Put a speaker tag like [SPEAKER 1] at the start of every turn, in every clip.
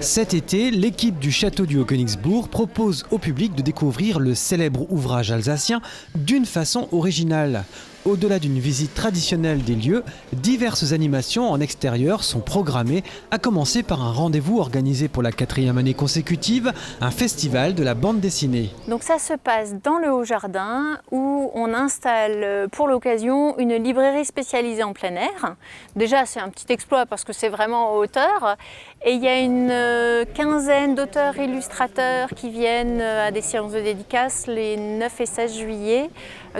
[SPEAKER 1] Cet été, l'équipe du château du Haut-Königsbourg propose au public de découvrir le célèbre ouvrage alsacien d'une façon originale. Au-delà d'une visite traditionnelle des lieux, diverses animations en extérieur sont programmées, à commencer par un rendez-vous organisé pour la 4e année consécutive, un festival de la bande dessinée.
[SPEAKER 2] Donc ça se passe dans le Haut-Jardin où on installe pour l'occasion une librairie spécialisée en plein air. Déjà c'est un petit exploit parce que c'est vraiment en hauteur et il y a une quinzaine d'auteurs illustrateurs qui viennent à des séances de dédicaces les 9 et 16 juillet.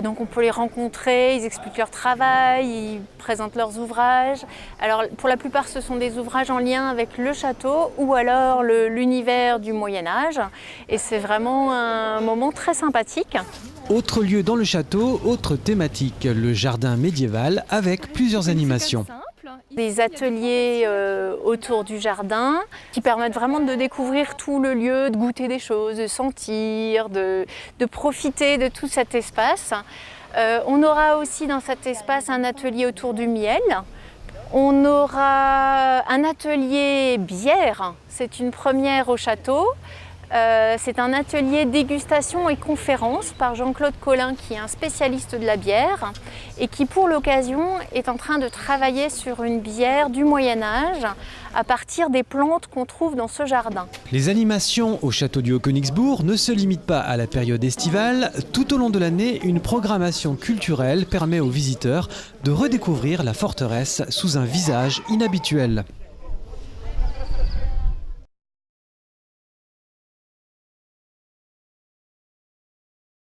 [SPEAKER 2] Donc on peut les rencontrer, ils expliquent leur travail, ils présentent leurs ouvrages. Alors pour la plupart ce sont des ouvrages en lien avec le château ou alors l'univers du Moyen-Âge et c'est vraiment un moment très sympathique.
[SPEAKER 1] Autre lieu dans le château, autre thématique, le jardin médiéval avec plusieurs animations.
[SPEAKER 2] Des ateliers autour du jardin qui permettent vraiment de découvrir tout le lieu, de goûter des choses, de sentir, de profiter de tout cet espace. On aura aussi dans cet espace un atelier autour du miel. On aura un atelier bière, c'est une première au château. C'est un atelier dégustation et conférence par Jean-Claude Collin qui est un spécialiste de la bière et qui pour l'occasion est en train de travailler sur une bière du Moyen-Âge à partir des plantes qu'on trouve dans ce jardin.
[SPEAKER 1] Les animations au château du Haut-Königsbourg ne se limitent pas à la période estivale. Tout au long de l'année, une programmation culturelle permet aux visiteurs de redécouvrir la forteresse sous un visage inhabituel.